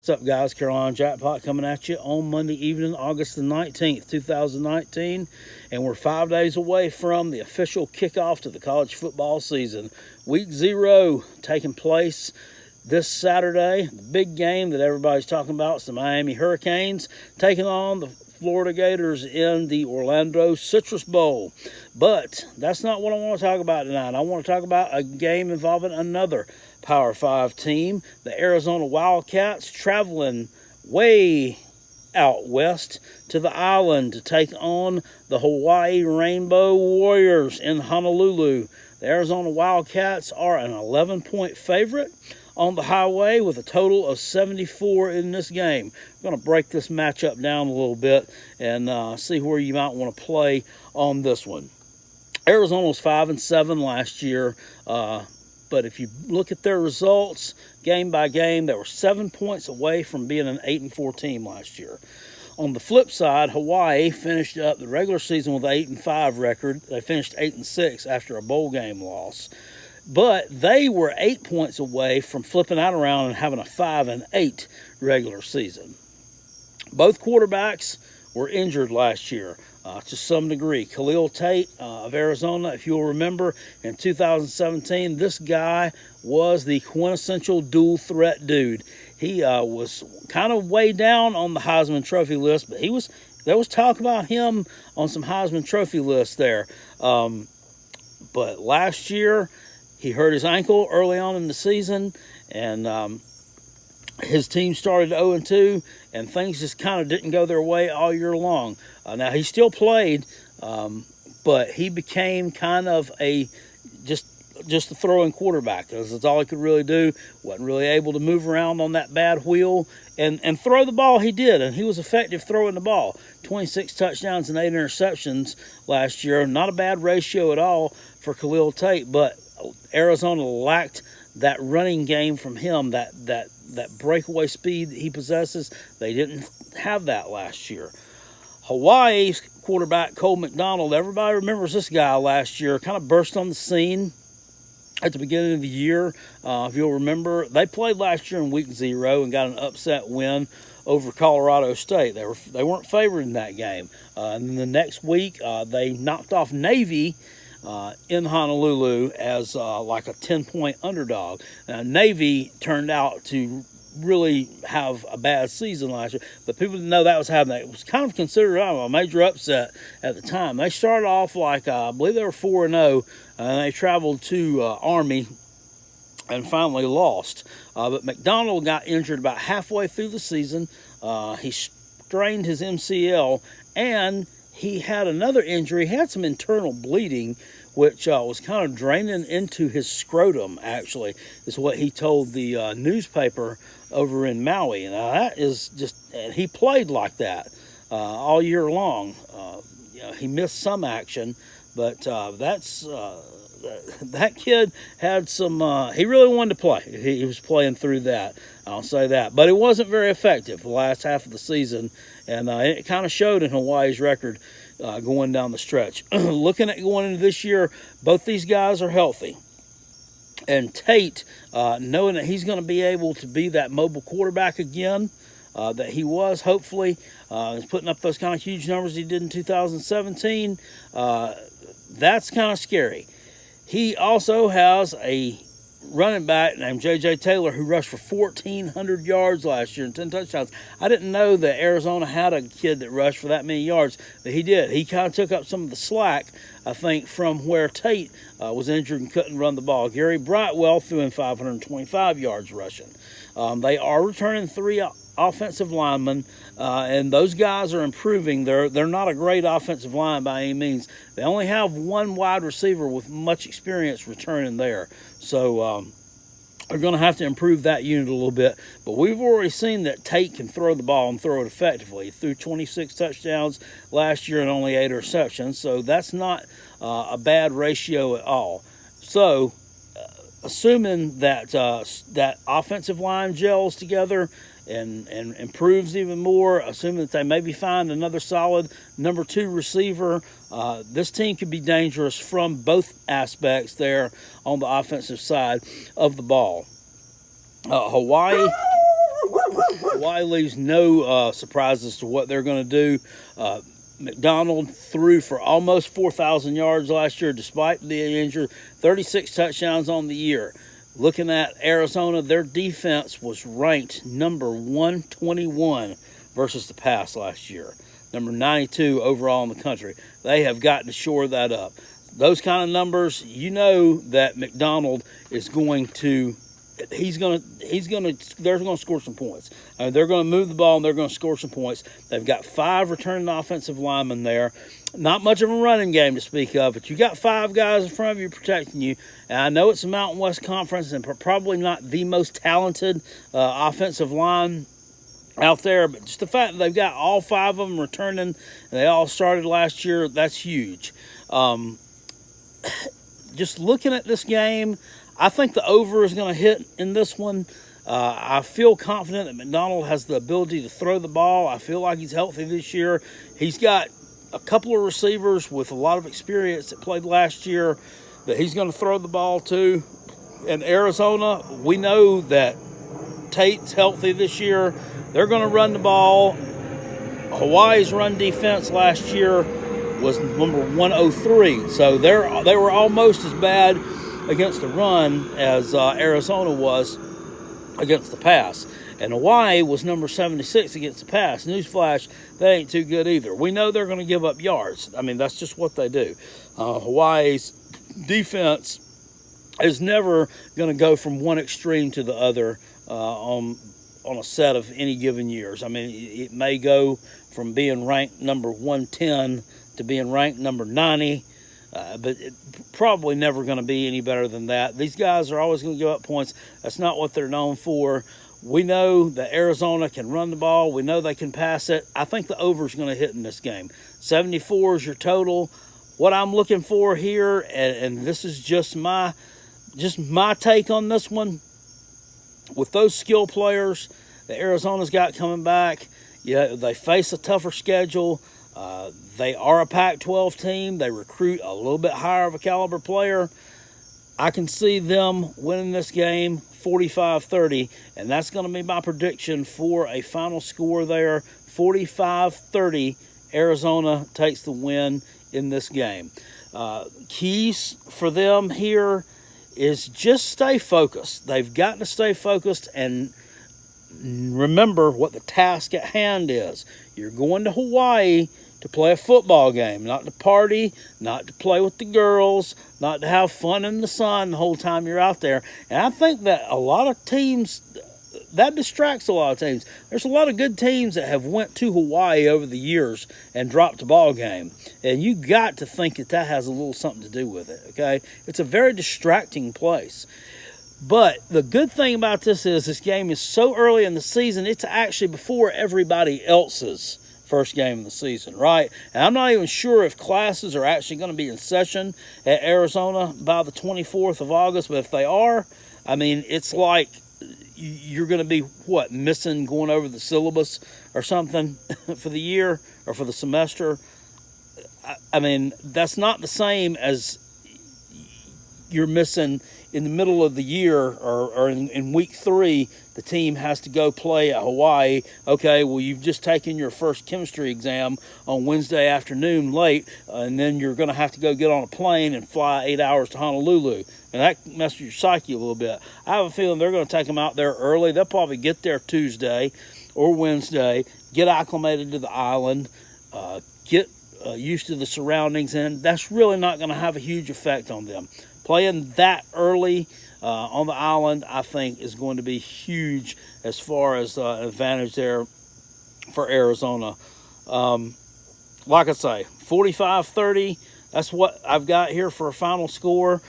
What's up, guys? Carolina Jackpot coming at you on Monday evening, August the 19th, 2019. And we're 5 days away from the official kickoff to the college football season. Week 0 taking place this Saturday. The big game that everybody's talking about is the Miami Hurricanes taking on the Florida Gators in the Orlando Citrus Bowl. But that's not what I want to talk about tonight. I want to talk about a game involving another Power 5 team, the Arizona Wildcats, traveling way out west to the island to take on the Hawaii Rainbow Warriors in Honolulu. The Arizona Wildcats are an 11-point favorite on the highway with a total of 74 in this game. I'm going to break this matchup down a little bit and see where you might want to play on this one. Arizona was 5-7 last year, but if you look at their results game by game, they were 7 points away from being an 8-4 team last year. On the flip side, Hawaii finished up the regular season with an 8-5 record. They finished 8-6 after a bowl game loss. But they were 8 points away from flipping that around and having a 5-8 regular season. Both quarterbacks were injured last year to some degree. Khalil Tate of Arizona, if you'll remember, in 2017, this guy was the quintessential dual threat dude. He was kind of way down on the Heisman Trophy list, but there was talk about him on some Heisman Trophy lists there. But last year, he hurt his ankle early on in the season, and his team started 0-2, and things just kind of didn't go their way all year long. Now, he still played, but he became kind of just a throwing quarterback, because that's all he could really do. Wasn't really able to move around on that bad wheel, and throw the ball he did, and he was effective throwing the ball. 26 touchdowns and 8 interceptions last year. Not a bad ratio at all for Khalil Tate, but Arizona lacked that running game from him, that breakaway speed that he possesses. They didn't have that last year. Hawaii's quarterback, McDonald, everybody remembers this guy last year, kind of burst on the scene at the beginning of the year. If you'll remember, they played last year in week 0 and got an upset win over Colorado State. They weren't favored in that game. And then the next week, they knocked off Navy in Honolulu as like a 10-point underdog. Now, Navy turned out to really have a bad season last year, but people didn't know that was happening. It was kind of considered a major upset at the time. They started off like, I believe they were 4-0, and they traveled to Army and finally lost. But McDonald got injured about halfway through the season. He strained his MCL, and he had another injury. He had some internal bleeding, which was kind of draining into his scrotum, actually, is what he told the newspaper over in Maui. Now, that is just, and he played like that all year long. He missed some action, but that kid had some, he really wanted to play. He was playing through that, I'll say that. But it wasn't very effective the last half of the season, and it kind of showed in Hawaii's record going down the stretch. Looking at going into this year, both these guys are healthy. And Tate, knowing that he's going to be able to be that mobile quarterback again, that he was, hopefully, he's putting up those kind of huge numbers he did in 2017, that's kind of scary. He also has a running back named J.J. Taylor who rushed for 1,400 yards last year and 10 touchdowns. I didn't know that Arizona had a kid that rushed for that many yards, but he did. He kind of took up some of the slack, I think, from where Tate was injured and couldn't run the ball. Gary Brightwell threw in 525 yards rushing. They are returning 3 offensive linemen, and those guys are improving. They're not a great offensive line by any means. They only have 1 wide receiver with much experience returning there. So they're going to have to improve that unit a little bit. But we've already seen that Tate can throw the ball and throw it effectively. He threw 26 touchdowns last year and only 8 receptions. So that's not a bad ratio at all. So assuming that that offensive line gels together and improves even more, assuming that they maybe find another solid number 2 receiver, this team could be dangerous from both aspects there on the offensive side of the ball. Hawaii Hawaii leaves no surprises to what they're going to do. McDonald threw for almost 4,000 yards last year despite being injured, 36 touchdowns on the year. Looking at Arizona, their defense was ranked number 121 versus the pass last year, number 92 overall in the country. They have got to shore that up. Those kind of numbers, you know that McDonald is going to they're going to score some points. They're going to move the ball and they're going to score some points. They've got 5 returning offensive linemen there. Not much of a running game to speak of, but you got 5 guys in front of you protecting you. And I know it's a Mountain West Conference and probably not the most talented offensive line out there, but just the fact that they've got all 5 of them returning, and they all started last year, that's huge. Just looking at this game, I think the over is going to hit in this one. I feel confident that McDonald has the ability to throw the ball. I feel like he's healthy this year. He's got a couple of receivers with a lot of experience that played last year that he's going to throw the ball to. In Arizona, we know that Tate's healthy this year. They're going to run the ball. Hawaii's run defense last year was number 103. So they were almost as bad against the run as Arizona was against the pass. And Hawaii was number 76 against the pass. Newsflash, that ain't too good either. We know they're going to give up yards. I mean, that's just what they do. Hawaii's defense is never going to go from one extreme to the other on a set of any given years. I mean, it may go from being ranked number 110 to being ranked number 90, but it's probably never going to be any better than that. These guys are always going to give up points. That's not what they're known for. We know that Arizona can run the ball. We know they can pass it. I think the over is going to hit in this game. 74 is your total. What I'm looking for here, and this is just my take on this one, with those skill players that Arizona's got coming back, they face a tougher schedule. They are a Pac-12 team. They recruit a little bit higher of a caliber player. I can see them winning this game 45-30, and that's going to be my prediction for a final score there. 45-30, Arizona takes the win in this game. Keys for them here is just stay focused. They've got to stay focused and remember what the task at hand is. You're going to Hawaii to play a football game, not to party, not to play with the girls, not to have fun in the sun the whole time you're out there. And I think that a lot of teams, that distracts a lot of teams. There's a lot of good teams that have went to Hawaii over the years and dropped a ball game. And you got to think that has a little something to do with it, okay? It's a very distracting place. But the good thing about this is this game is so early in the season, it's actually before everybody else's first game of the season, right? And I'm not even sure if classes are actually going to be in session at Arizona by the 24th of August, but if they are, I mean, it's like you're going to be, missing going over the syllabus or something for the year or for the semester. I mean, that's not the same as you're missing in the middle of the year or in week 3, the team has to go play at Hawaii. Okay, well, you've just taken your first chemistry exam on Wednesday afternoon late, and then you're going to have to go get on a plane and fly 8 hours to Honolulu. And that messes your psyche a little bit. I have a feeling they're going to take them out there early. They'll probably get there Tuesday or Wednesday, get acclimated to the island, get used to the surroundings, and that's really not going to have a huge effect on them. Playing that early on the island, I think, is going to be huge as far as advantage there for Arizona. Like I say, 45-30, that's what I've got here for a final score.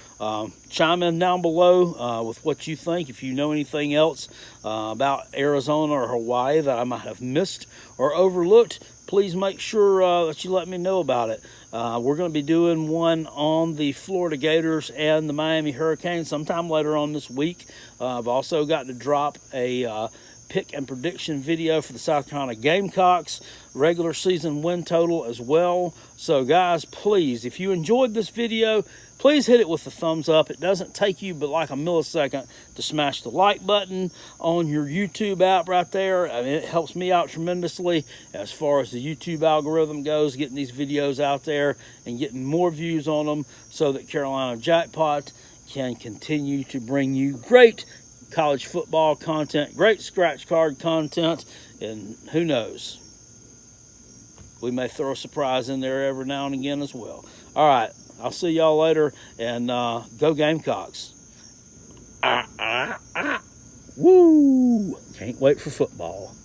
Chime in down below with what you think. If you know anything else about Arizona or Hawaii that I might have missed or overlooked, please make sure that you let me know about it. We're going to be doing one on the Florida Gators and the Miami Hurricanes sometime later on this week. I've also got to drop a pick and prediction video for the South Carolina Gamecocks, regular season win total as well. So guys, please, if you enjoyed this video, please hit it with the thumbs up. It doesn't take you but like a millisecond to smash the like button on your YouTube app right there. I mean, it helps me out tremendously as far as the YouTube algorithm goes, getting these videos out there and getting more views on them so that Carolina Jackpot can continue to bring you great college football content, great scratch card content, and who knows, we may throw a surprise in there every now and again as well. All right, I'll see y'all later, and go Gamecocks. Woo! Can't wait for football.